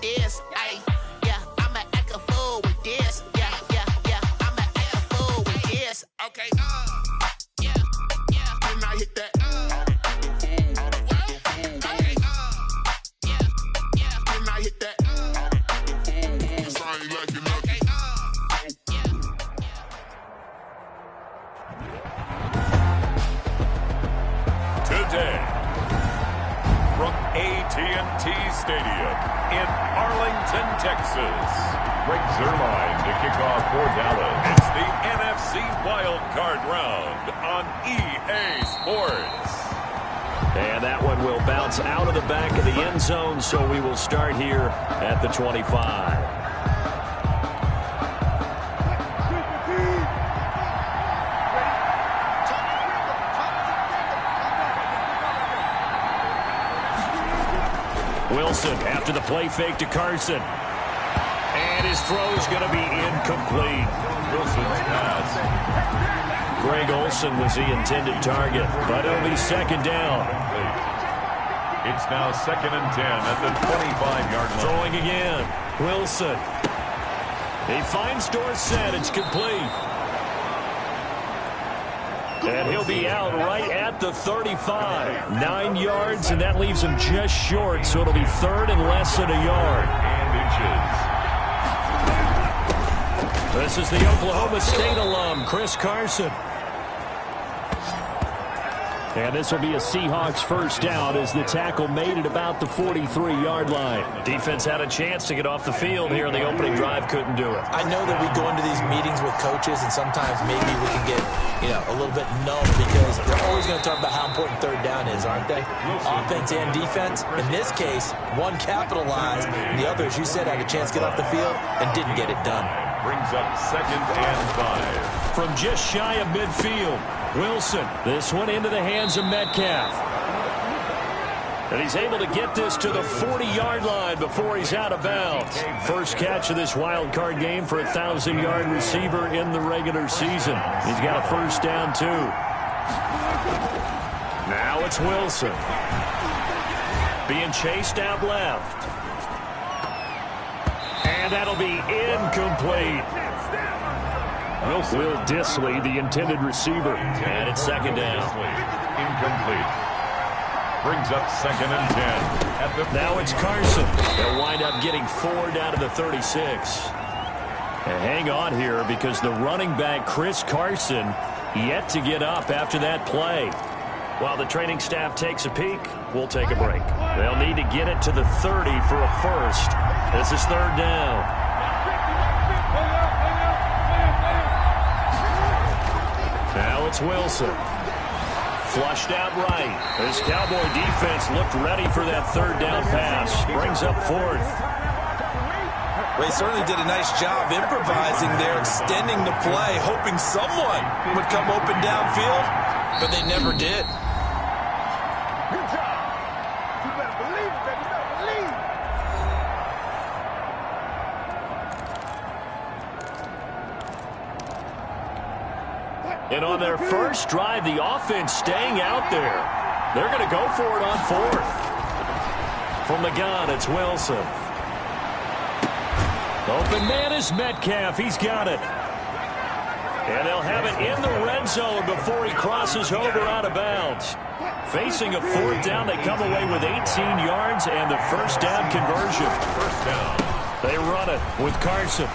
this. Ay, yeah, I'ma act a fool with this. Yeah, yeah, yeah, I'ma act a fool with this. Okay, yeah, yeah, can I hit that? Okay, yeah, yeah, can I hit that? Cause I ain't liking nothing. Today, from AT&T Stadium in Arlington, Texas, Greg Zerline to kick off for Dallas. It's the NFC Wild Card Round on EA Sports. And that one will bounce out of the back of the end zone, so we will start here at the 25. Wilson after the play fake to Carson. And his throw's going to be incomplete. Wilson's pass. Greg Olsen was the intended target, but it'll be second down. It's now 2nd and 10 at the 25-yard line. Throwing again. Wilson. He finds Dorsett. It's complete. And he'll be out right at the 35. 9 yards, and that leaves him just short, so it'll be third and less than a yard. And inches. This is the Oklahoma State alum, Chris Carson. And this will be a Seahawks first down as the tackle made it about the 43-yard line. Defense had a chance to get off the field here in the opening drive, couldn't do it. I know that we go into these meetings with coaches, and sometimes maybe we can get, a little bit numb because they're always going to talk about how important third down is, aren't they? Offense and defense. In this case, one capitalized, and the other, as you said, had a chance to get off the field and didn't get it done. Brings up 2nd and 5. From just shy of midfield, Wilson. This one into the hands of Metcalf. And he's able to get this to the 40-yard line before he's out of bounds. First catch of this wild card game for a 1,000-yard receiver in the regular season. He's got a first down, too. Now it's Wilson. Being chased out left. And that'll be incomplete. Will Dissly, the intended receiver. And it's second down. Incomplete. Brings up 2nd and 10. Now it's Carson. They'll wind up getting 4 down to the 36. And hang on here because the running back, Chris Carson, yet to get up after that play. While the training staff takes a peek, we'll take a break. They'll need to get it to the 30 for a first. This is third down. Now it's Wilson. Flushed out right. This Cowboy defense looked ready for that third down pass. Brings up fourth. Well, he certainly did a nice job improvising there, extending the play, hoping someone would come open downfield, but they never did. Good job. You better believe it, baby. You better believe it. And on their first drive, the offense staying out there. They're going to go for it on fourth. From the gun, it's Wilson. Open man is Metcalf. He's got it. And they'll have it in the red zone before he crosses over out of bounds. Facing a fourth down, they come away with 18 yards and the first down conversion. First down. They run it with Carson.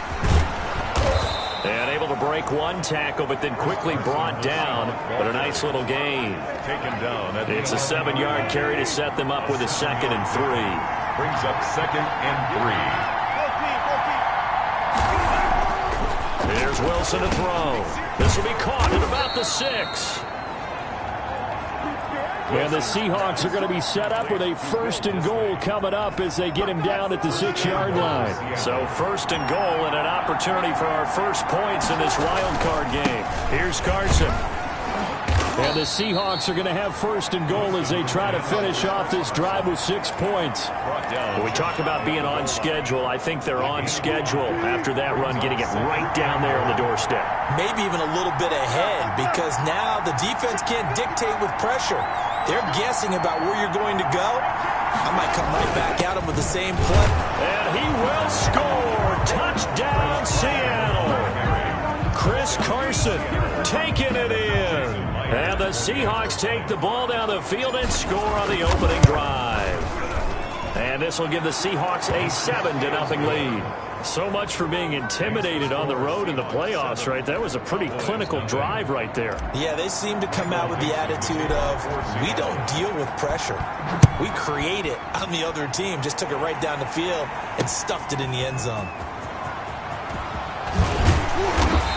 And able to break one tackle, but then quickly brought down. But a nice little gain. Taken down. It's a 7-yard carry to set them up with a 2nd and 3. Brings up 2nd and 3. Here's Wilson to throw. This will be caught at about the 6. And the Seahawks are going to be set up with a first and goal coming up as they get him down at the 6-yard line. So first and goal and an opportunity for our first points in this wild card game. Here's Carson. And the Seahawks are going to have first and goal as they try to finish off this drive with 6 points. When we talk about being on schedule, I think they're on schedule after that run, getting it right down there on the doorstep. Maybe even a little bit ahead because now the defense can't dictate with pressure. they're guessing about where you're going to go. I might come right back at him with the same play. And he will score. Touchdown, Seattle. Chris Carson taking it in. And the Seahawks take the ball down the field and score on the opening drive. And this will give the Seahawks a 7-0 lead. So much for being intimidated on the road in the playoffs, right? That was a pretty clinical drive right there. Yeah, they seem to come out with the attitude of, we don't deal with pressure. We create it on the other team. Just took it right down the field and stuffed it in the end zone.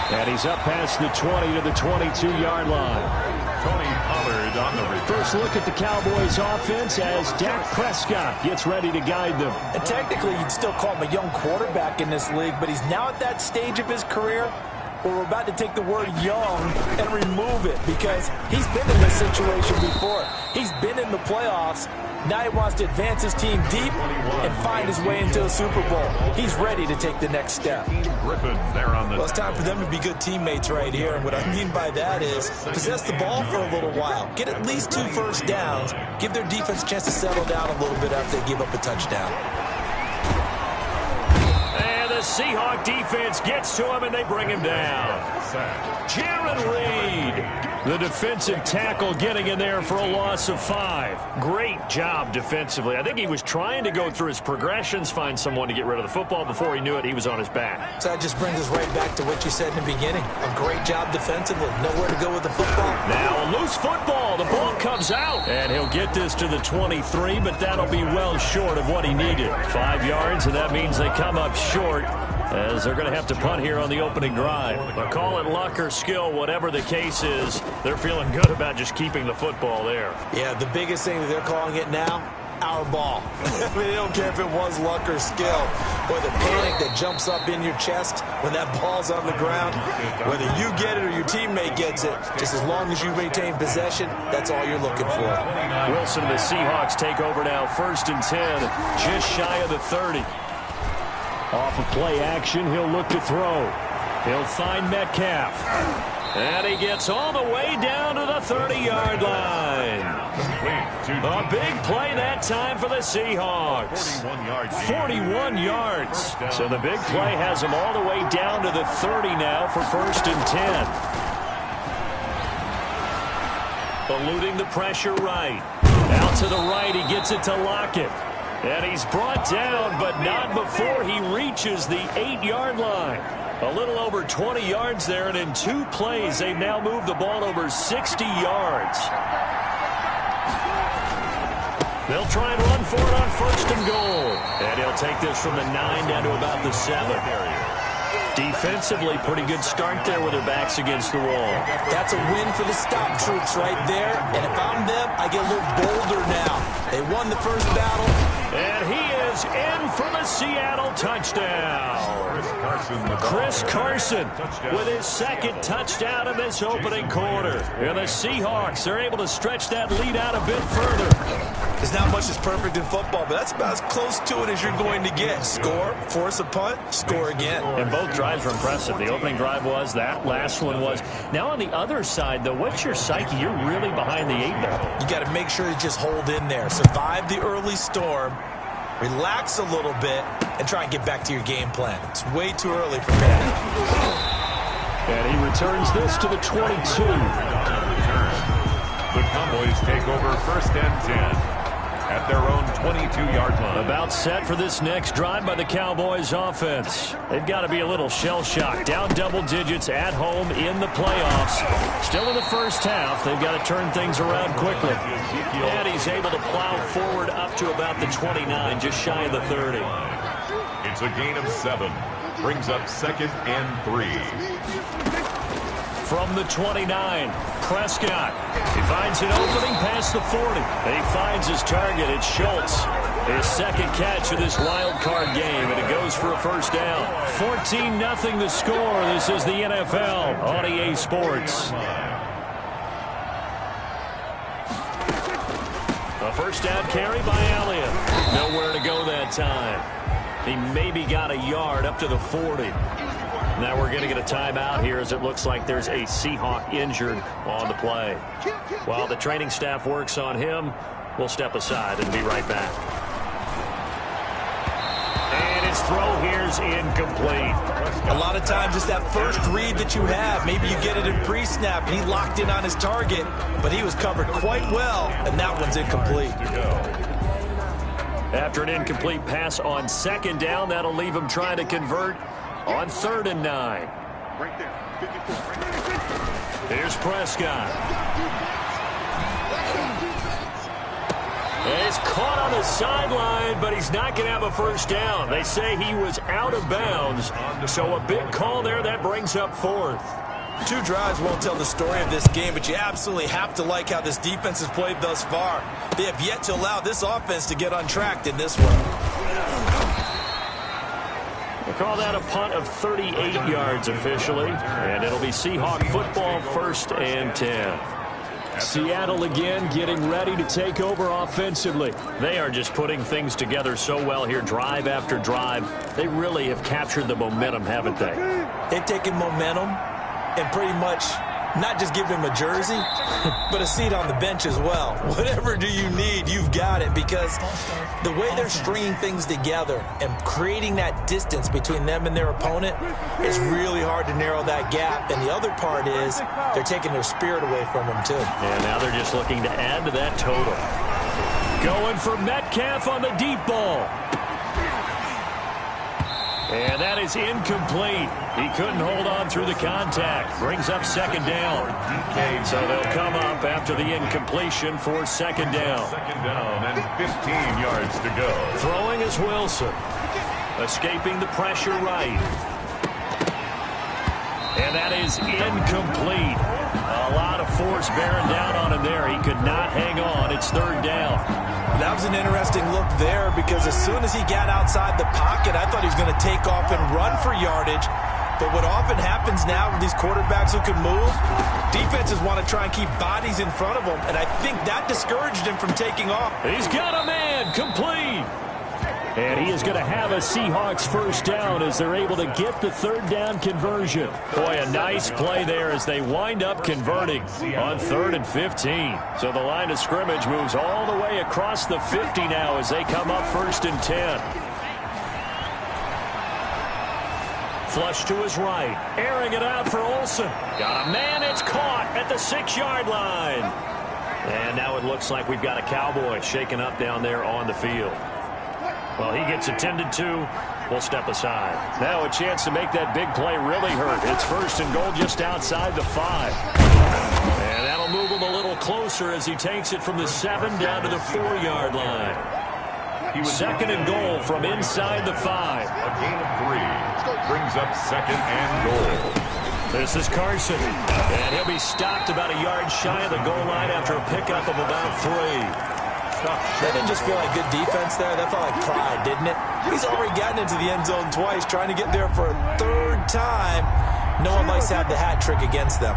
And he's up past the 20 to the 22-yard line. Tony Pollard on the return. First look at the Cowboys offense as Dak Prescott gets ready to guide them. And technically, you'd still call him a young quarterback in this league, but he's now at that stage of his career where we're about to take the word young and remove it because he's been in this situation before. He's been in the playoffs. Now he wants to advance his team deep and find his way into the Super Bowl. He's ready to take the next step. Griffin there on the... Well, it's time for them to be good teammates right here. And what I mean by that is possess the ball for a little while. Get at least 2 first downs. Give their defense a chance to settle down a little bit after they give up a touchdown. And the Seahawk defense gets to him and they bring him down. Jared Reed, the defensive tackle, getting in there for a loss of 5. Great job defensively. I think he was trying to go through his progressions, find someone to get rid of the football. Before he knew it, he was on his back. So that just brings us right back to what you said in the beginning. A great job defensively. Nowhere to go with the football. Now a loose football. The ball comes out. And he'll get this to the 23, but that'll be well short of what he needed. 5 yards, and that means they come up short, as they're going to have to punt here on the opening drive. But call it luck or skill, whatever the case is, they're feeling good about just keeping the football there. Yeah, the biggest thing that they're calling it now, our ball. I mean, they don't care if it was luck or skill, or the panic that jumps up in your chest when that ball's on the ground. Whether you get it or your teammate gets it, just as long as you maintain possession, that's all you're looking for. Wilson and the Seahawks take over now, 1st and 10, just shy of the 30. Off of play action, he'll look to throw. He'll find Metcalf. And he gets all the way down to the 30-yard line. A big play that time for the Seahawks. 41 yards. So the big play has him all the way down to the 30 now for 1st and 10. Eluding the pressure right. Out to the right, he gets it to Lockett. And he's brought down, but not before he reaches the 8-yard line. A little over 20 yards there, and in 2 plays, they've now moved the ball over 60 yards. They'll try and run for it on 1st and goal. And he'll take this from the 9 down to about the 7. Defensively, pretty good start there with their backs against the wall. That's a win for the stop troops right there. And if I'm them, I get a little bolder now. They won the first battle. And he is in for the Seattle touchdown. Chris Carson with his 2nd touchdown in this opening quarter. And the Seahawks are able to stretch that lead out a bit further. There's not much that's perfect in football, but that's about as close to it as you're going to get. Score, force a punt, score again. And both drives were impressive. The opening drive was, that last one was. Now on the other side, though, what's your psyche? You're really behind the 8 ball. You got to make sure you just hold in there. Survive the early storm, relax a little bit, and try and get back to your game plan. It's way too early for panic. And he returns this to the 22. The Cowboys take over 1st and 10. At their own 22-yard line. About set for this next drive by the Cowboys offense. They've got to be a little shell-shocked. Down double digits at home in the playoffs. Still in the first half. They've got to turn things around quickly. And he's able to plow forward up to about the 29, just shy of the 30. It's a gain of 7. Brings up 2nd and 3. From the 29, Prescott. He finds an opening past the 40. He finds his target. It's Schultz. His 2nd catch of this wild card game, and it goes for a 1st down. 14-0 the score. This is the NFL on EA Sports. A 1st down carry by Elliott. Nowhere to go that time. He maybe got a yard up to the 40. Now we're going to get a timeout here as it looks like there's a Seahawk injured on the play. While the training staff works on him, we'll step aside and be right back. And his throw here's incomplete. A lot of times it's that first read that you have. Maybe you get it in pre-snap, and he locked in on his target, but he was covered quite well, and that one's incomplete. After an incomplete pass on second down, that'll leave him trying to convert on 3rd and 9. Right there. 54. Right there. Here's Prescott. He's caught on the sideline, but he's not going to have a first down. They say he was out of bounds, so a big call there. That brings up 4th. 2 drives won't tell the story of this game, but you absolutely have to like how this defense has played thus far. They have yet to allow this offense to get untracked in this one. We'll call that a punt of 38 yards officially, and it'll be Seahawk football, 1st and 10. Seattle again getting ready to take over offensively. They are just putting things together so well here, drive after drive. They really have captured the momentum, haven't they? They've taken momentum and pretty much not just give him a jersey, but a seat on the bench as well. Whatever do you need, you've got it, because the way they're stringing things together and creating that distance between them and their opponent is really hard to narrow that gap. And the other part is they're taking their spirit away from them, too. And now they're just looking to add to that total. Going for Metcalf on the deep ball. And that is incomplete. He couldn't hold on through the contact. Brings up 2nd down. So they'll come up after the incompletion for 2nd down. 2nd down and 15 yards to go. Throwing is Wilson. Escaping the pressure right. And that is incomplete. A lot of force bearing down on him there. He could not hang on. It's 3rd down. That was an interesting look there, because as soon as he got outside the pocket, I thought he was going to take off and run for yardage. But what often happens now with these quarterbacks who can move, defenses want to try and keep bodies in front of them, and I think that discouraged him from taking off. He's got a man, complete. And he is going to have a Seahawks 1st down as they're able to get the 3rd down conversion. Boy, a nice play there as they wind up converting on 3rd and 15. So the line of scrimmage moves all the way across the 50 now as they come up 1st and 10. Flush to his right. Airing it out for Olsen. Got a man. It's caught at the 6-yard line. And now it looks like we've got a Cowboy shaken up down there on the field. Well, he gets attended to. We'll step aside. Now a chance to make that big play really hurt. It's 1st and goal just outside the 5. And that'll move him a little closer as he takes it from the 7 down to the 4-yard line. 2nd and goal from inside the 5. A gain of 3. Brings up 2nd and goal. This is Carson. And he'll be stopped about a yard shy of the goal line after a pickup of about 3. That didn't just feel like good defense there. That felt like pride, didn't it? He's already gotten into the end zone twice, trying to get there for a 3rd time. No one likes to have the hat trick against them.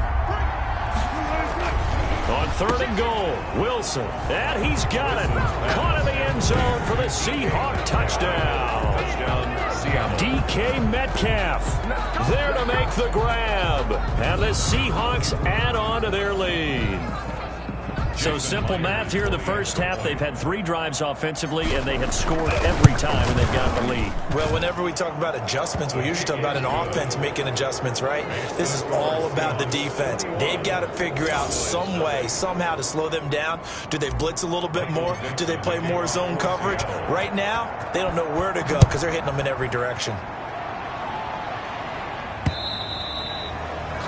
On 3rd and goal, Wilson. And he's got it. Caught in the end zone for the Seahawk touchdown. Touchdown, Seattle. DK Metcalf there to make the grab. And the Seahawks add on to their lead. So simple math here in the first half. They've had 3 drives offensively, and they had scored every time, and they've got the lead. Well, whenever we talk about adjustments, we usually talk about an offense making adjustments, right? This is all about the defense. They've got to figure out some way, somehow to slow them down. Do they blitz a little bit more? Do they play more zone coverage? Right now, they don't know where to go because they're hitting them in every direction.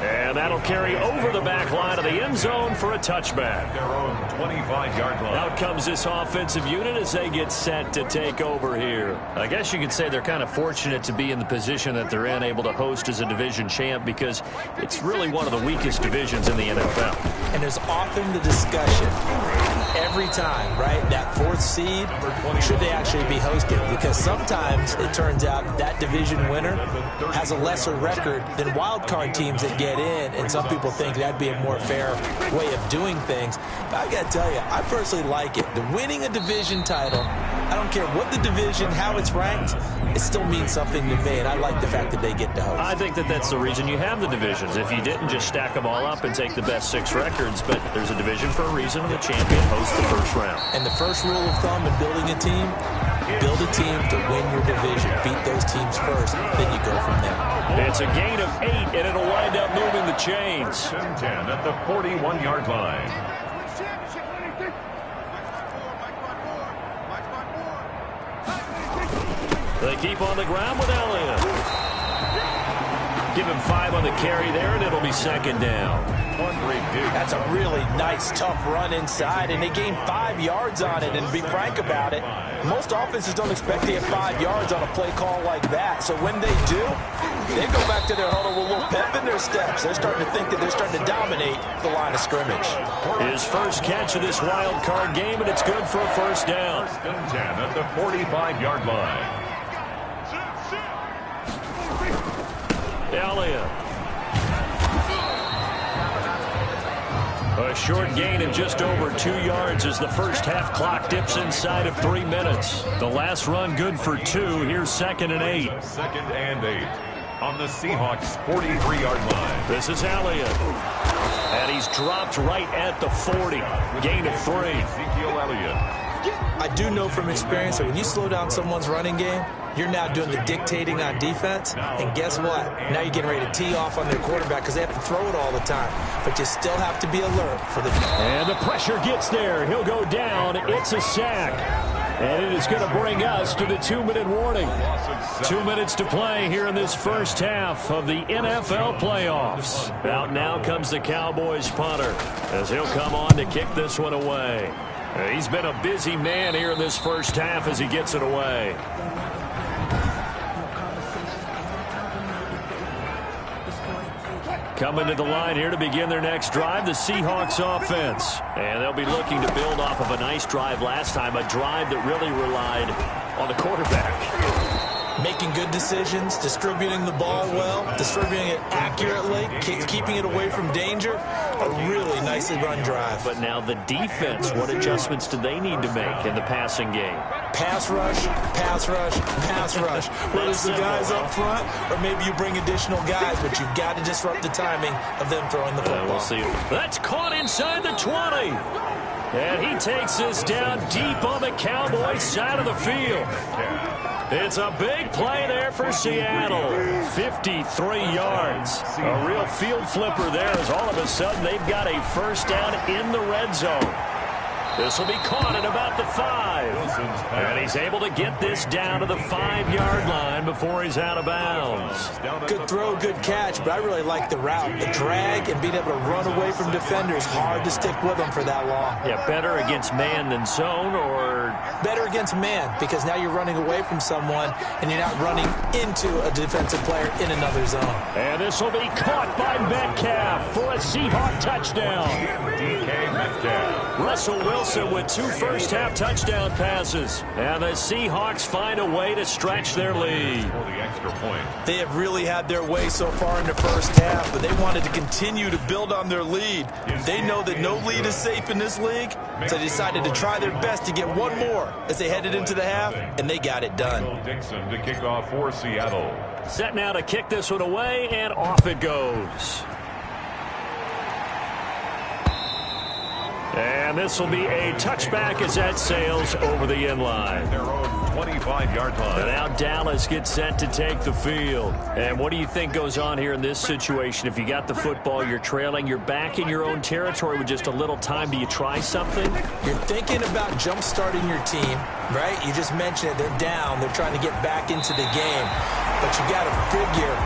And that'll carry over the back line of the end zone for a touchback. Their own 25-yard line. Out comes this offensive unit as they get set to take over here. I guess you could say they're kind of fortunate to be in the position that they're in, able to host as a division champ, because it's really one of the weakest divisions in the NFL. And there's often the discussion, every time, right? That fourth seed, should they actually be hosting? Because sometimes it turns out that division winner has a lesser record than wild card teams that get in, and some people think that'd be a more fair way of doing things. But I got to tell you, I personally like it. The winning a division title, I don't care what the division, how it's ranked, it still means something to me, and I like the fact that they get to host. I think that that's the reason you have the divisions. If you didn't, just stack them all up and take the best 6 records, but there's a division for a reason, and the champion hosts the first round. And the first rule of thumb in building a team, build a team to win your division. Beat those teams first, then you go from there. It's a gain of 8, and it'll wind up moving the chains. 10 at the 41-yard line. They keep on the ground with Elliott. Give him 5 on the carry there, and it'll be second down. That's a really nice, tough run inside, and they gain 5 yards on it. And to be frank about it, most offenses don't expect to get 5 yards on a play call like that. So when they do, they go back to their huddle with a little pep in their steps. They're starting to think that they're starting to dominate the line of scrimmage. His first catch of this wild card game, and it's good for a first down. 10 at the 45-yard line. Elliott. A short gain of just over 2 yards as the first half clock dips inside of 3 minutes. The last run good for 2. Here's 2nd and 8. 2nd and 8 on the Seahawks' 43-yard line. This is Elliott. And he's dropped right at the 40. Gain of 3. Ezekiel Elliott. I do know from experience that when you slow down someone's running game, you're now doing the dictating on defense. And guess what? Now you're getting ready to tee off on their quarterback because they have to throw it all the time. But you still have to be alert for the... And the pressure gets there. He'll go down. It's a sack. And it is going to bring us to the 2-minute warning. 2 minutes to play here in this first half of the NFL playoffs. Out now comes the Cowboys punter as he'll come on to kick this one away. He's been a busy man here in this first half as he gets it away. Coming to the line here to begin their next drive, the Seahawks offense. And they'll be looking to build off of a nice drive last time, a drive that really relied on the quarterback. Making good decisions, distributing the ball well, distributing it accurately, keeping it away from danger. A really nicely run drive. But now the defense, what adjustments do they need to make in the passing game? Pass rush, pass rush, pass rush. Whether it's the guys up front or maybe you bring additional guys, but you've got to disrupt the timing of them throwing the football. We'll see. That's caught inside the 20. And he takes this down deep on the Cowboys side of the field. It's a big play there for Seattle. 53 yards. A real field flipper there as all of a sudden they've got a first down in the red zone. This will be caught at about the 5. And he's able to get this down to the 5-yard line before he's out of bounds. Good throw, good catch, but I really like the route. The drag and being able to run away from defenders, hard to stick with them for that long. Yeah, better against man than zone, or... Better against man, because now you're running away from someone and you're not running into a defensive player in another zone. And this will be caught by Metcalf for a Seahawk touchdown. DK Metcalf. Russell Wilson with 2 first-half touchdown passes. And the Seahawks find a way to stretch their lead. For the extra point. They have really had their way so far in the first half, but they wanted to continue to build on their lead. They know that no lead is safe in this league, so they decided to try their best to get one more as they headed into the half, and they got it done. Dixon to kick off for Seattle. Set now to kick this one away, and off it goes. And this will be a touchback as that sails over the end line. Their own 25-yard line. And now Dallas gets set to take the field. And what do you think goes on here in this situation? If you got the football, you're trailing, you're back in your own territory with just a little time. Do you try something? You're thinking about jump-starting your team, right? You just mentioned it. They're down. They're trying to get back into the game. But you got to figure,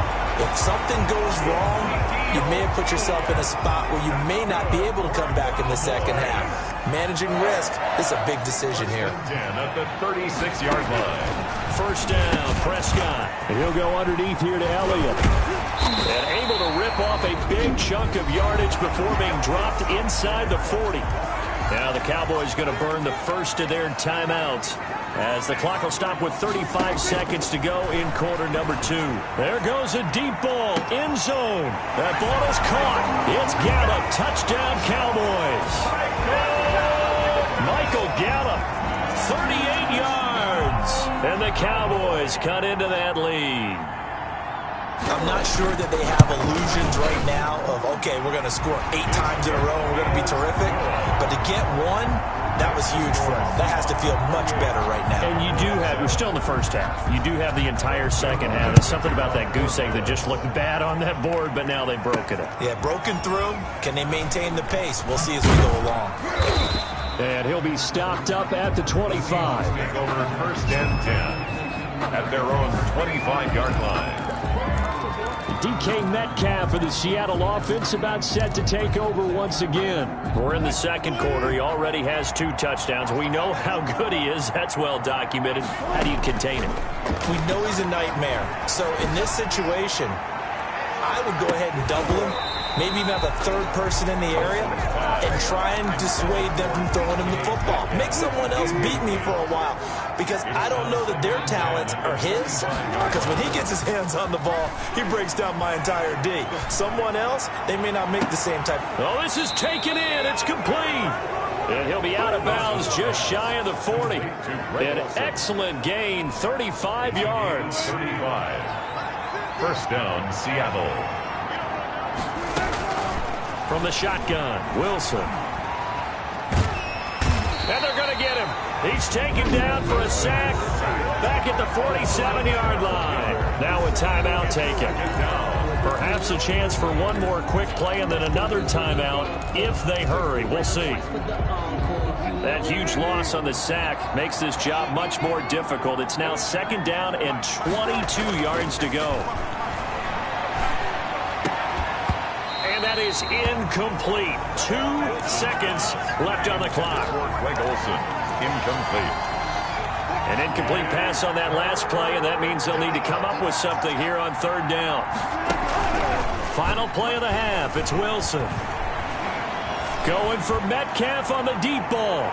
if something goes wrong, you may have put yourself in a spot where you may not be able to come back in the second half. Managing risk is a big decision here. 10 at the 36-yard line. First down, Prescott. And he'll go underneath here to Elliott. And able to rip off a big chunk of yardage before being dropped inside the 40. Now the Cowboys going to burn the first of their timeouts as the clock will stop with 35 seconds to go in quarter number 2. There goes a deep ball, end zone. That ball is caught. It's Gallup, touchdown Cowboys. Michael Gallup, 38 yards. And the Cowboys cut into that lead. I'm not sure that they have illusions right now of, okay, we're going to score 8 times in a row and we're going to be terrific. But to get one, that was huge for them. That has to feel much better right now. And you do have, we're still in the first half. You do have the entire second half. There's something about that goose egg that just looked bad on that board, but now they broke it up. Yeah, broken through. Can they maintain the pace? We'll see as we go along. And he'll be stopped up at the 25. Over first and 10 at their own 25-yard line. DK Metcalf for the Seattle offense about set to take over once again. We're in the second quarter. He already has 2 touchdowns. We know how good he is. That's well documented. How do you contain him? We know he's a nightmare. So in this situation, I would go ahead and double him. Maybe even have a third person in the area and try and dissuade them from throwing him the football. Make someone else beat me for a while because I don't know that their talents are his, because when he gets his hands on the ball, he breaks down my entire D. Someone else, they may not make the same type. Oh, this is taken in. It's complete. And he'll be out of bounds just shy of the 40. An excellent gain, 35 yards. 35. First down, Seattle. From the shotgun, Wilson. And they're going to get him. He's taken down for a sack back at the 47-yard line. Now a timeout taken. Perhaps a chance for one more quick play and then another timeout if they hurry. We'll see. That huge loss on the sack makes this job much more difficult. It's now second down and 22 yards to go. And that is incomplete. 2 seconds left on the clock. Greg Olsen, incomplete. An incomplete pass on that last play, and that means they'll need to come up with something here on third down. Final play of the half. It's Wilson. Going for Metcalf on the deep ball.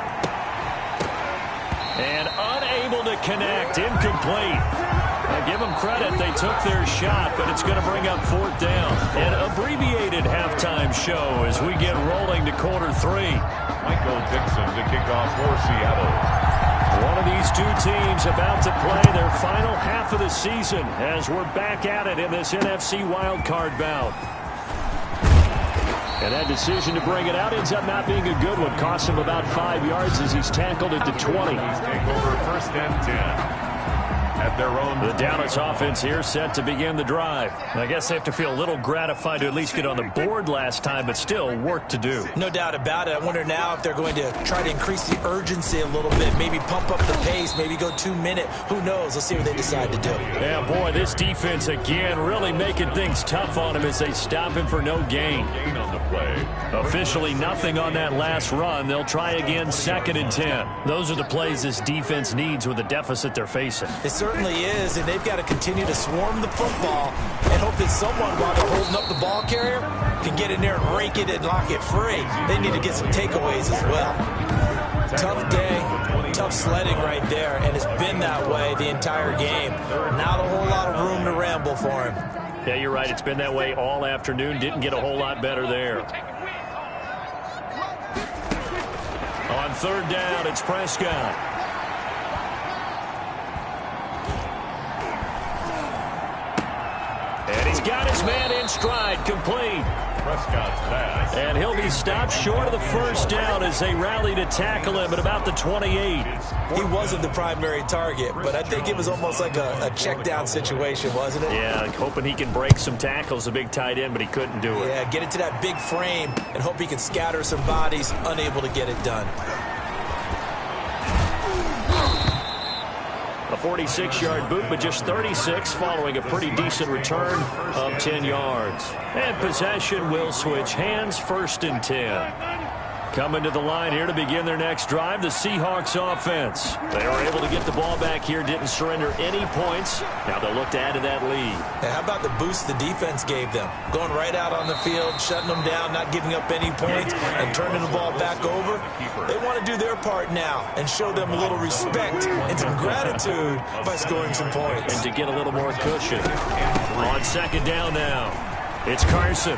And unable to connect. Incomplete. Give them credit. They took their shot, but it's going to bring up fourth down. An abbreviated halftime show as we get rolling to quarter 3. Michael Dixon to kick off for Seattle. One of these two teams about to play their final half of the season as we're back at it in this NFC wildcard bout. And that decision to bring it out ends up not being a good one. Costs him about 5 yards as he's tackled at the 20. Take over first and 10. At their own. The Dallas offense here set to begin the drive. I guess they have to feel a little gratified to at least get on the board last time, but still work to do. No doubt about it. I wonder now if they're going to try to increase the urgency a little bit, maybe pump up the pace, maybe go 2 minute. Who knows? Let's see what they decide to do. Yeah, boy, this defense again really making things tough on him as they stop him for no gain. Gain on the play. Officially nothing on that last run. They'll try again second and 10. Those are the plays this defense needs with the deficit they're facing. It certainly is, and they've got to continue to swarm the football and hope that someone, while they're holding up the ball carrier, can get in there and rake it and lock it free. They need to get some takeaways as well. Tough day, tough sledding right there, and it's been that way the entire game. Not a whole lot of room to ramble for him. Yeah, you're right. It's been that way all afternoon. Didn't get a whole lot better there. On third down, it's Prescott. And he's got his man in stride, complete. Prescott's pass. And he'll be stopped short of the first down as they rally to tackle him at about the 28. He wasn't the primary target, but I think it was almost like a check down situation, wasn't it? Yeah, hoping he can break some tackles, a big tight end, but he couldn't do it. Yeah, get it to that big frame and hope he can scatter some bodies, unable to get it done. A 46-yard boot, but just 36 following a pretty decent return of 10 yards. And possession will switch hands, first and 10. Coming to the line here to begin their next drive, the Seahawks offense. They were able to get the ball back here, didn't surrender any points. Now they'll look to add to that lead. And how about the boost the defense gave them? Going right out on the field, shutting them down, not giving up any points, and turning the ball back over. They want to do their part now and show them a little respect and some gratitude by scoring some points. And to get a little more cushion. On second down now. It's Carson,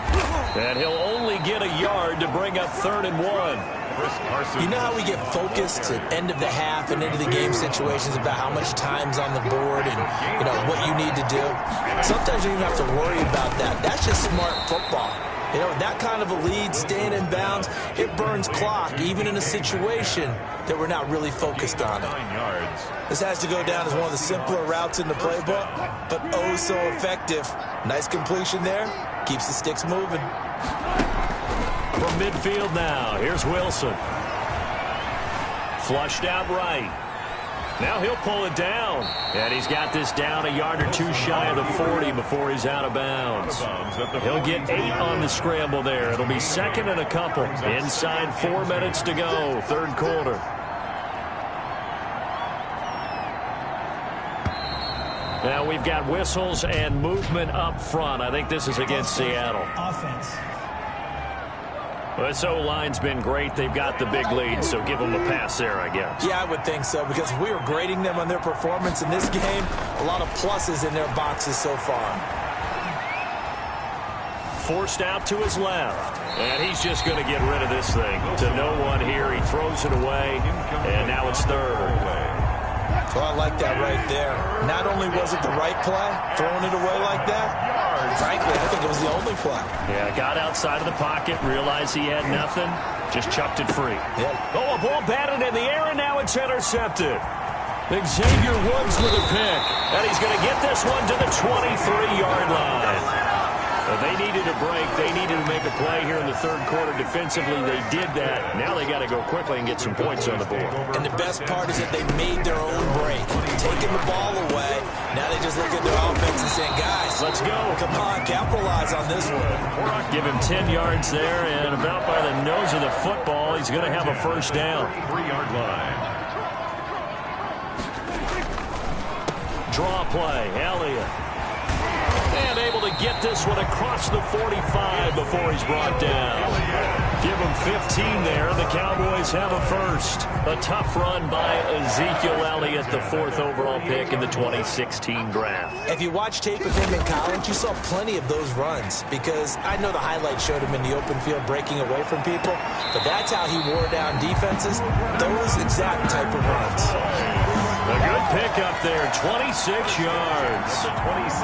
and he'll only get a yard to bring up 3rd and 1. You know how we get focused at end of the half and into the game situations about how much time's on the board and, you know, what you need to do? Sometimes you don't even have to worry about that. That's just smart football. You know, that kind of a lead, staying in bounds, it burns clock, even in a situation that we're not really focused on it. This has to go down as one of the simpler routes in the playbook, but oh so effective. Nice completion there. Keeps the sticks moving. From midfield now, here's Wilson. Flushed out right. Now he'll pull it down. And he's got this down a yard or two shy of the 40 before he's out of bounds. He'll get 8 on the scramble there. It'll be 2nd and a couple. Inside 4 minutes to go, 3rd quarter. Now we've got whistles and movement up front. I think this is against Seattle. Offense. Well, this O-line's been great. They've got the big lead, so give them a pass there, I guess. Yeah, I would think so, because if we were grading them on their performance in this game, a lot of pluses in their boxes so far. Forced out to his left. And he's just going to get rid of this thing. To no one here. He throws it away, and now it's 3rd. Well, I like that right there. Not only was it the right play, throwing it away like that, frankly, I think it was the only play. Yeah, got outside of the pocket, realized he had nothing, just chucked it free. Yep. Oh, a ball batted in the air, and now it's intercepted. Xavier Woods with a pick, and he's going to get this one to the 23-yard line. They needed a break. They needed to make a play here in the 3rd quarter. Defensively, they did that. Now they got to go quickly and get some points on the board. And the best part is that they made their own break. Taking the ball away. Now they just look at their offense and saying, guys, let's go. Come on, capitalize on this one. Give him 10 yards there, and about by the nose of the football, he's going to have a 1st down. 3-yard line. Draw play, Elliott. And able to get this one across the 45 before he's brought down. Give him 15 there. The Cowboys have a 1st. A tough run by Ezekiel Elliott, the 4th overall pick in the 2016 draft. If you watch tape of him in college, you saw plenty of those runs, because I know the highlights showed him in the open field breaking away from people, but that's how he wore down defenses, those exact type of runs. A good pickup there, 26 yards.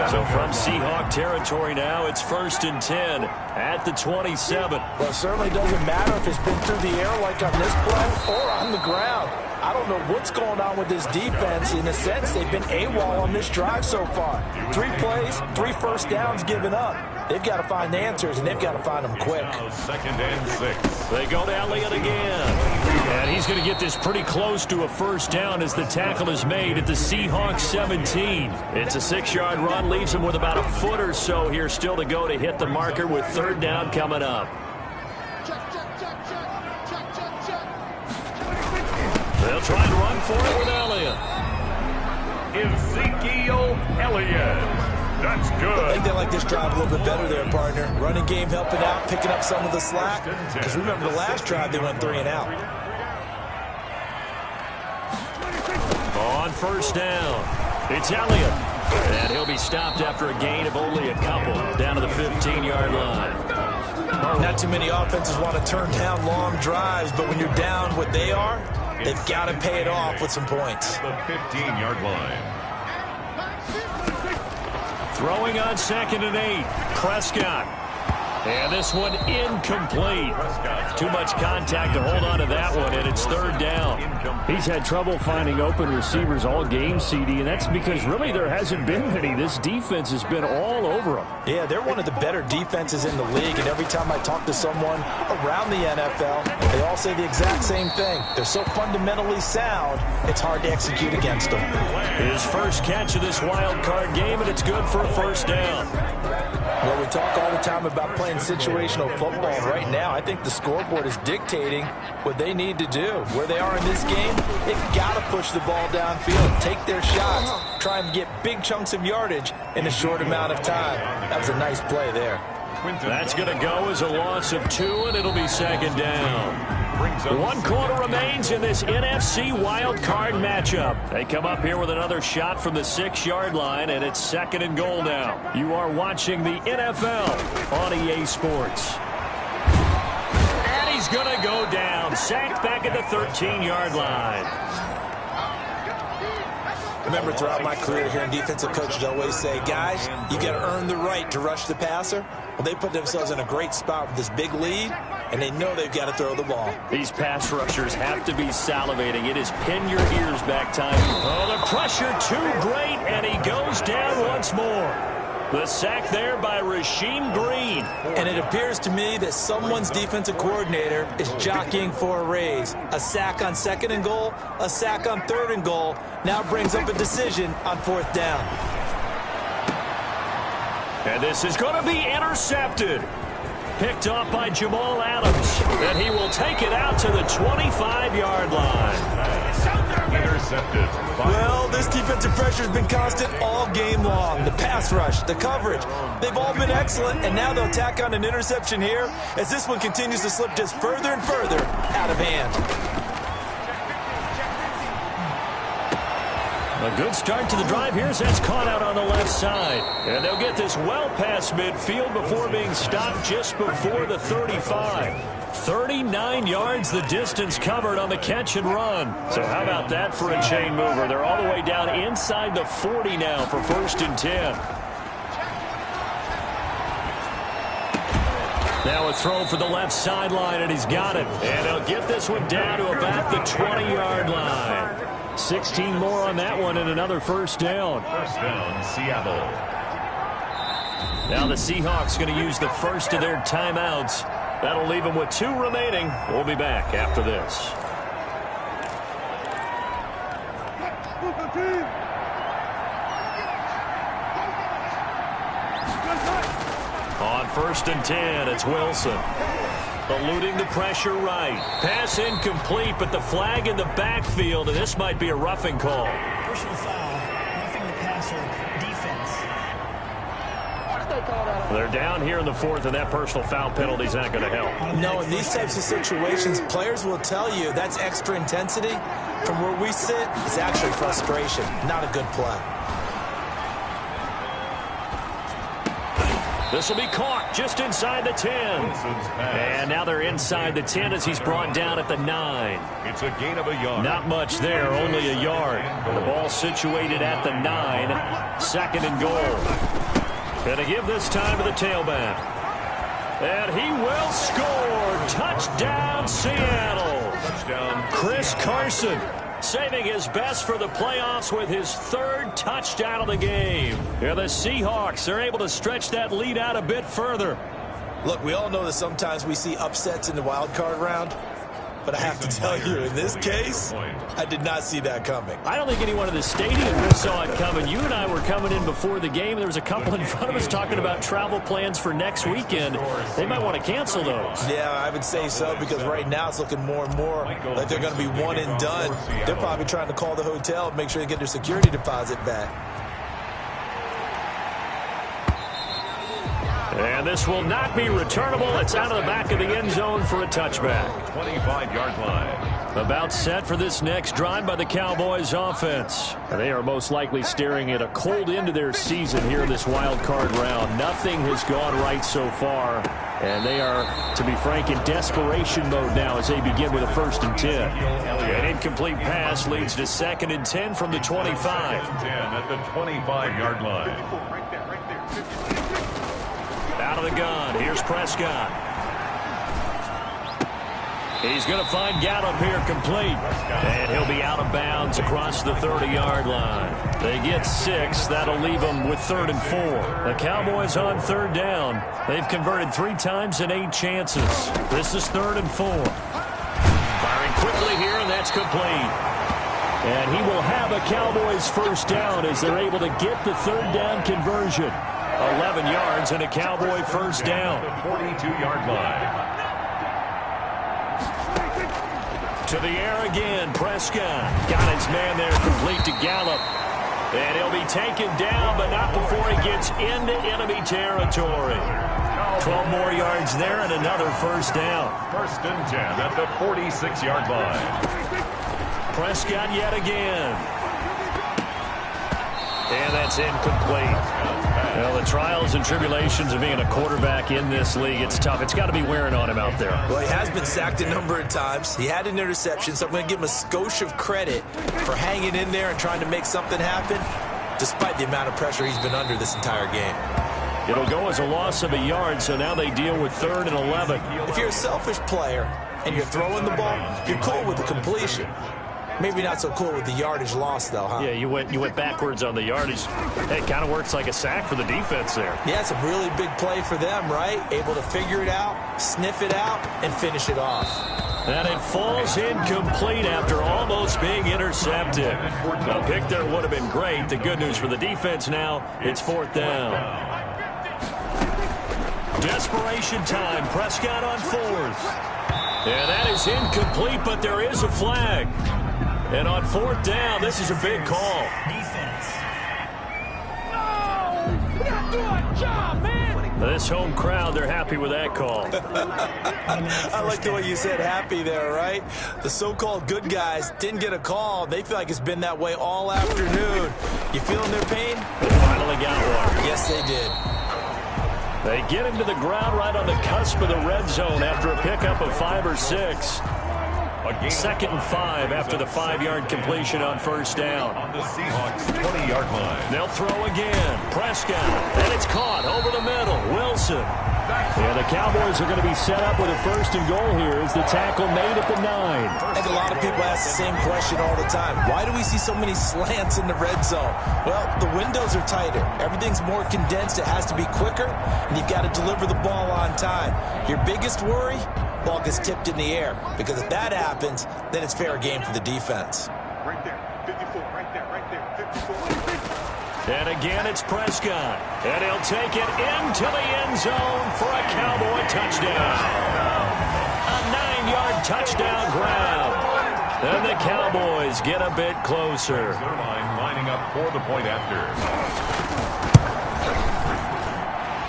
So from Seahawk territory now, it's 1st and 10 at the 27. Well, it certainly doesn't matter if it's been through the air like on this play or on the ground. I don't know what's going on with this defense. In a sense, they've been AWOL on this drive so far. 3 plays, 3 first downs given up. They've got to find the answers, and they've got to find them quick. 2nd and 6. They go to Elliott again. And he's going to get this pretty close to a 1st down as the tackle is made at the Seahawks 17. It's a 6-yard run, leaves him with about a foot or so here still to go to hit the marker with 3rd down coming up. They'll try and run for it with Elliott. Ezekiel Elliott. That's good. I think they like this drive a little bit better there, partner. Running game helping out, picking up some of the slack. Because remember the last drive, they went 3 and out. On 1st down, it's Elliott. And he'll be stopped after a gain of only a couple down to the 15-yard line. Not too many offenses want to turn down long drives, but when you're down what they are, they've got to pay it off with some points. The 15-yard line. Throwing on 2nd and 8, Prescott. And this one incomplete. Too much contact to hold on to that one, and it's 3rd down. He's had trouble finding open receivers all game, CD, and that's because really there hasn't been many. This defense has been all over them. Yeah, they're one of the better defenses in the league, and every time I talk to someone around the NFL, they all say the exact same thing. They're so fundamentally sound, it's hard to execute against them. His 1st catch of this wild card game, and it's good for a 1st down. Well, we talk all the time about playing situational football. Right now, I think the scoreboard is dictating what they need to do. Where they are in this game, they've got to push the ball downfield, take their shots, try and get big chunks of yardage in a short amount of time. That was a nice play there. That's going to go as a loss of 2, and it'll be second down. 1 quarter remains in this NFC wild card matchup. They come up here with another shot from the 6-yard line, and it's second and goal now. You are watching the NFL on EA Sports. And he's going to go down, sacked back at the 13-yard line. Remember, throughout my career here in defensive coaches always say, guys, you got to earn the right to rush the passer. Well, they put themselves in a great spot with this big lead, and they know they've got to throw the ball. These pass rushers have to be salivating. It is pin your ears back time. Oh, the pressure too great, and he goes down once more. The sack there by Rasheem Green. And it appears to me that someone's defensive coordinator is jockeying for a raise. A sack on 2nd and goal, a sack on 3rd and goal, now brings up a decision on 4th down. And this is going to be intercepted. Picked off by Jamal Adams. And he will take it out to the 25-yard line. Intercepted. Well, this defensive pressure has been constant all game long. The pass rush, the coverage, they've all been excellent, and now they'll tack on an interception here as this one continues to slip just further and further out of hand. A good start to the drive here as that's caught out on the left side. And they'll get this well past midfield before being stopped just before the 35. 39 yards the distance covered on the catch and run. So how about that for a chain mover? They're all the way down inside the 40 now for 1st and 10. Now a throw for the left sideline, and he's got it. And they'll get this one down to about the 20-yard line. 16 more on that one and another 1st down. 1st down, Seattle. Now the Seahawks going to use the first of their timeouts. That'll leave them with 2 remaining. We'll be back after this. On 1st and 10, it's Wilson. Eluding the pressure right. Pass incomplete, but the flag in the backfield, and this might be a roughing call. Personal foul, roughing the passer, defense. They're down here in the 4th, and that personal foul penalty is not going to help. No, in these types of situations, players will tell you that's extra intensity. From where we sit, it's actually frustration, not a good play. This will be caught just inside the 10. And now they're inside the 10 as he's brought down at the 9. It's a gain of a yard. Not much there, only a yard. The ball situated at the 9. 2nd and goal. Going to give this time to the tailback. And he will score. Touchdown, Seattle. Touchdown. Chris Carson saving his best for the playoffs with his 3rd touchdown of the game. Yeah, the Seahawks are able to stretch that lead out a bit further. Look, we all know that sometimes we see upsets in the wild card round. But I have to tell you, in this case, I did not see that coming. I don't think anyone in the stadium saw it coming. You and I were coming in before the game. There was a couple in front of us talking about travel plans for next weekend. They might want to cancel those. Yeah, I would say so, because right now it's looking more and more like they're going to be one and done. They're probably trying to call the hotel and make sure they get their security deposit back. And this will not be returnable. It's out of the back of the end zone for a touchback. 25-yard line. About set for this next drive by the Cowboys offense. They are most likely staring at a cold end to their season here in this wild card round. Nothing has gone right so far. And they are, to be frank, in desperation mode now as they begin with a 1st and 10. An incomplete pass leads to 2nd and 10 from the 25. 10 at the 25-yard line. Out of the gun. Here's Prescott. He's going to find Gallup here complete. And he'll be out of bounds across the 30-yard line. They get 6. That'll leave them with 3rd and 4. The Cowboys on 3rd down. They've converted 3 times in 8 chances. This is 3rd and 4. Firing quickly here, and that's complete. And he will have a Cowboys 1st down as they're able to get the 3rd down conversion. 11 yards and a Cowboy first down. 42-yard line. To the air again, Prescott. Got his man there, complete to Gallup. And he'll be taken down, but not before he gets into enemy territory. 12 more yards there and another first down. First and 10 at the 46-yard line. Prescott yet again. And that's incomplete. Well, the trials and tribulations of being a quarterback in this league, it's tough. It's got to be wearing on him out there. Well, he has been sacked a number of times. He had an interception, so I'm going to give him a skosh of credit for hanging in there and trying to make something happen, despite the amount of pressure he's been under this entire game. It'll go as a loss of a yard, so now they deal with 3rd and 11. If you're a selfish player and you're throwing the ball, you're cool with the completion. Maybe not so cool with the yardage loss, though, huh? Yeah, you went backwards on the yardage. Hey, it kind of works like a sack for the defense there. Yeah, it's a really big play for them, right? Able to figure it out, sniff it out, and finish it off. And it falls incomplete after almost being intercepted. A pick there would have been great. The good news for the defense now, it's 4th down. Desperation time. Prescott on 4th. And that is incomplete, but there is a flag. And on 4th down, this is a big call. Defense. No! We gotta do our job, man! This home crowd, they're happy with that call. I like the way you said happy there, right? The so-called good guys didn't get a call. They feel like it's been that way all afternoon. You feeling their pain? They finally got one. Yes, they did. They get him to the ground right on the cusp of the red zone after a pickup of 5 or 6. 2nd and 5 after the 5-yard completion on 1st down. On the Seahawks 20-yard line. They'll throw again. Prescott. And it's caught over the middle. Wilson. And the Cowboys are going to be set up with a 1st and goal here as the tackle made at the 9. I think a lot of people ask the same question all the time. Why do we see so many slants in the red zone? Well, the windows are tighter. Everything's more condensed. It has to be quicker, and you've got to deliver the ball on time. Your biggest worry? Ball gets tipped in the air, because if that happens, then it's fair game for the defense. Right there, 54, right there, 54. And again, it's Prescott. And he'll take it into the end zone for a Cowboy touchdown. A 9-yard touchdown grab. And the Cowboys get a bit closer. Their line lining up for the point after.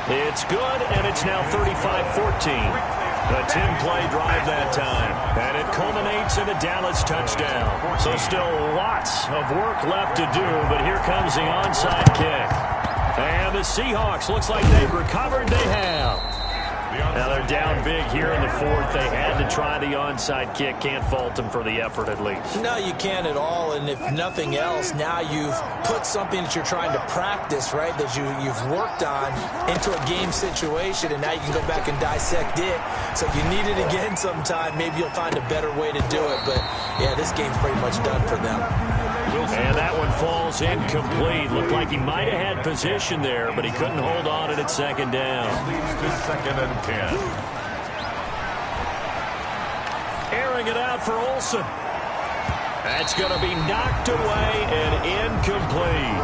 It's good, and it's now 35-14. A 10-play drive that time, and it culminates in a Dallas touchdown. So still lots of work left to do, but here comes the onside kick. And the Seahawks, looks like they've recovered. They have. Now they're down big here in the 4th. They had to try the onside kick. Can't fault them for the effort at least. No, you can't at all, and if nothing else, now you've put something that you're trying to practice, right, that you've worked on into a game situation, and now you can go back and dissect it. So if you need it again sometime, maybe you'll find a better way to do it. But, yeah, this game's pretty much done for them. And that one falls incomplete. Looked like he might have had position there, but he couldn't hold on it at 2nd down. Leads to 2nd and 10. Airing it out for Olsen. That's going to be knocked away and incomplete.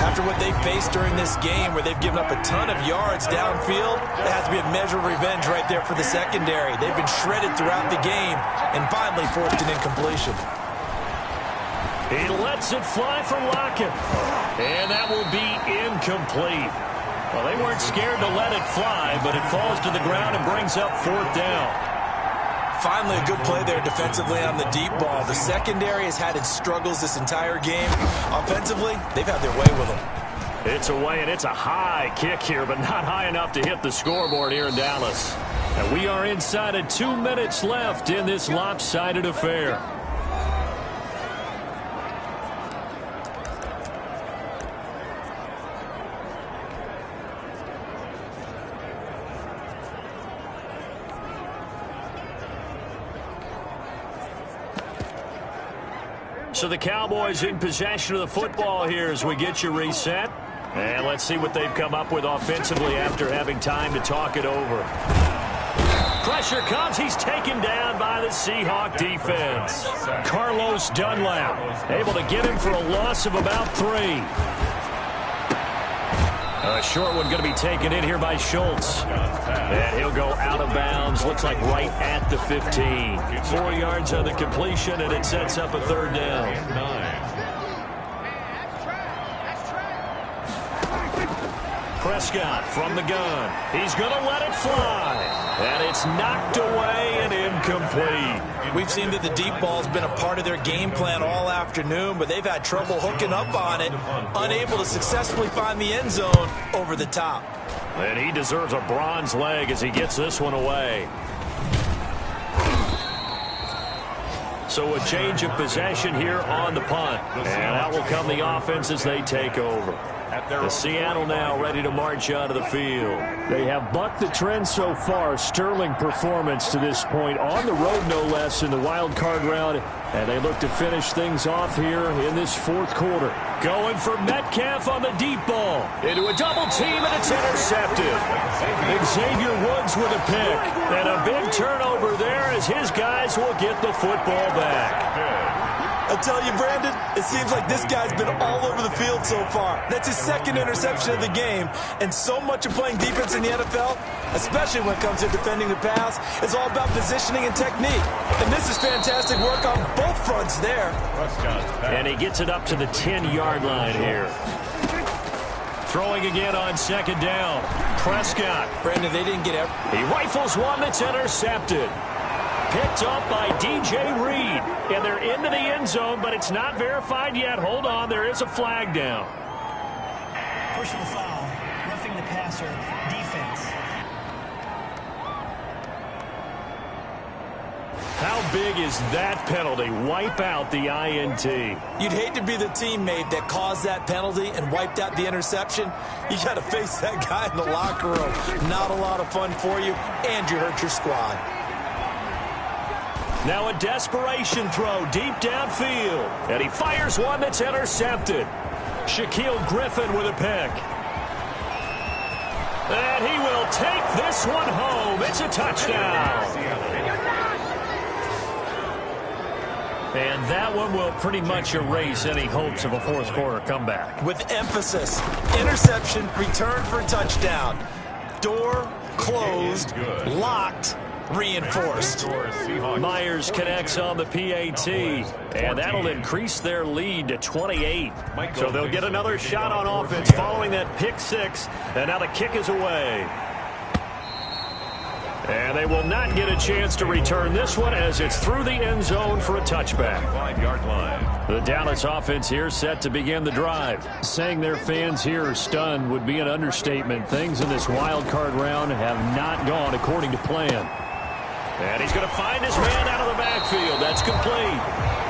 After what they faced during this game where they've given up a ton of yards downfield, there has to be a measure of revenge right there for the secondary. They've been shredded throughout the game and finally forced an incompletion. He lets it fly for Lockett. And that will be incomplete. Well, they weren't scared to let it fly, but it falls to the ground and brings up 4th down. Finally, a good play there defensively on the deep ball. The secondary has had its struggles this entire game. Offensively, they've had their way with them. It's away, and it's a high kick here, but not high enough to hit the scoreboard here in Dallas. And we are inside of 2 minutes left in this lopsided affair. So the Cowboys in possession of the football here as we get you reset. And let's see what they've come up with offensively after having time to talk it over. Pressure comes. He's taken down by the Seahawk defense. Carlos Dunlap able to get him for a loss of about 3. A short one going to be taken in here by Schultz. And he'll go out of bounds. Looks like right at the 15. 4 yards on the completion, and it sets up a third down. Prescott from the gun. He's going to let it fly. And it's knocked away and incomplete. We've seen that the deep ball's been a part of their game plan all afternoon, but they've had trouble hooking up on it, unable to successfully find the end zone over the top. And he deserves a bronze leg as he gets this one away. So a change of possession here on the punt. And out will come the offense as they take over. The Seattle now ready to march onto the field. They have bucked the trend so far. Sterling performance to this point. On the road, no less, in the wild card round. And they look to finish things off here in this fourth quarter. Going for Metcalf on the deep ball. Into a double team, and it's intercepted. Xavier Woods with a pick. And a big turnover there as his guys will get the football back. I tell you, Brandon, it seems like this guy's been all over the field so far. That's his second interception of the game. And so much of playing defense in the NFL, especially when it comes to defending the pass, is all about positioning and technique. And this is fantastic work on both fronts there. And he gets it up to the 10-yard line here. Throwing again on second down. Prescott. Brandon, they didn't get it. He rifles one that's intercepted. Picked up by DJ Reed. And they're into the end zone, but it's not verified yet. Hold on, there is a flag down. Personal foul. Roughing the passer. Defense. How big is that penalty? Wipe out the INT. You'd hate to be the teammate that caused that penalty and wiped out the interception. You got to face that guy in the locker room. Not a lot of fun for you, and you hurt your squad. Now a desperation throw deep downfield. And he fires one that's intercepted. Shaquille Griffin with a pick. And he will take this one home. It's a touchdown. And that one will pretty much erase any hopes of a fourth quarter comeback. With emphasis, interception, return for touchdown. Door closed, locked, reinforced. Myers connects on the PAT, and that'll increase their lead to 28. So they'll get another shot on offense following that pick six, and now the kick is away. And they will not get a chance to return this one as it's through the end zone for a touchback. 5-yard line. The Dallas offense here set to begin the drive. Saying their fans here are stunned would be an understatement. Things in this wild card round have not gone according to plan. And he's going to find his man out of the backfield. That's complete.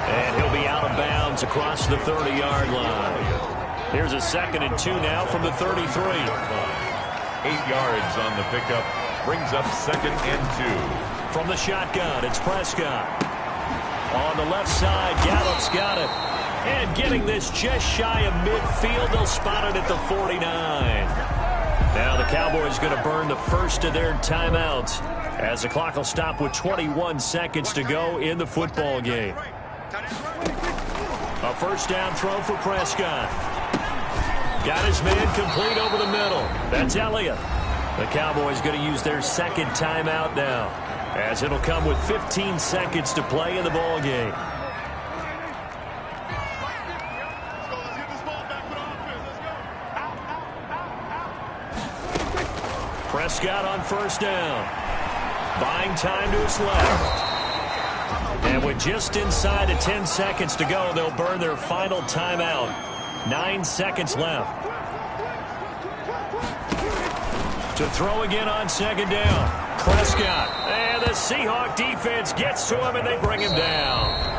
And he'll be out of bounds across the 30-yard line. Here's a 2nd and 2 now from the 33. 8 yards on the pickup. Brings up 2nd and 2. From the shotgun, it's Prescott. On the left side, Gallup's got it. And getting this just shy of midfield, they'll spot it at the 49. Now the Cowboys going to burn the first of their timeouts as the clock will stop with 21 seconds to go in the football game. A first down throw for Prescott. Got his man complete over the middle. That's Elliott. The Cowboys going to use their second timeout now, as it'll come with 15 seconds to play in the ball game. Prescott on first down. Buying time to his left. And with just inside of 10 seconds to go, they'll burn their final timeout. 9 seconds left. To throw again on second down. Prescott. And the Seahawk defense gets to him, and they bring him down.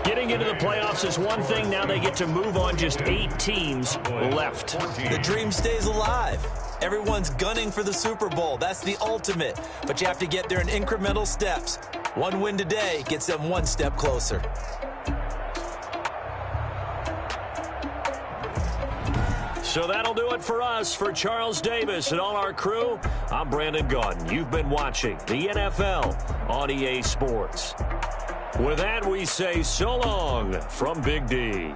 Getting into the playoffs is one thing. Now they get to move on. Just 8 teams left. The dream stays alive. Everyone's gunning for the Super Bowl. That's the ultimate. But you have to get there in incremental steps. One win today gets them one step closer. So that'll do it for us. For Charles Davis and all our crew, I'm Brandon Gaudin. You've been watching the NFL on EA Sports. With that, we say so long from Big D.